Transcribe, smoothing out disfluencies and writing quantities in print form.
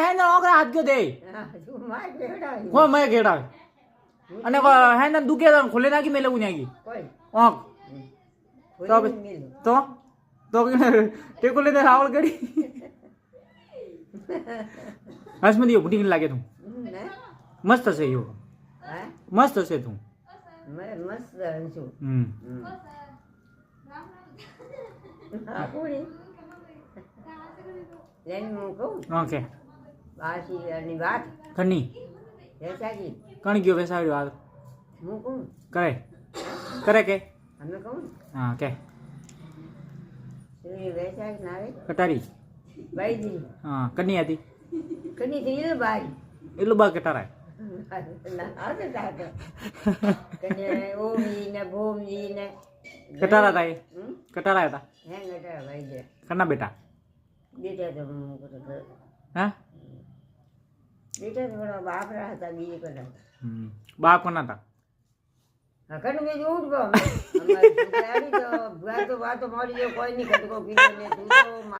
હે ને ઓગરે હાથ ગયો દે કો મે ઘેડા અને હે ને દુકે ખોલે નાખી મેલે ઉન્યાગી ઓક તો ટેકો લેને રાવળ ગડી હસમતી બુટી લાગે તું મસ્ત છે યો મસ્ત છે તું મસ્ત છું ઓકે બાસી વાત કની વેસાજી કણ ગયો વેસાડ્યો આ હું કહું કરે કરે કે અમે કહું હા કે વેસાજ ના આવે કટારી બાઈ દી હા કની હતી કની થઈ ને બાઈ એટલું બા કટારાય ઓમી ને ભોમજી ને કટારા હતા એ કટારા હતા હે ગટા ભાઈ દે કના બેટા બેટા તો હા બેટા તો બડા બાપરા હતા બીજે કડા બાપ કોના હતા હકન મેં જોઉં જ અમારી તો ભૂયા તો વાતો મારી કોઈ નહીં ખટકો કીધો ને તું તો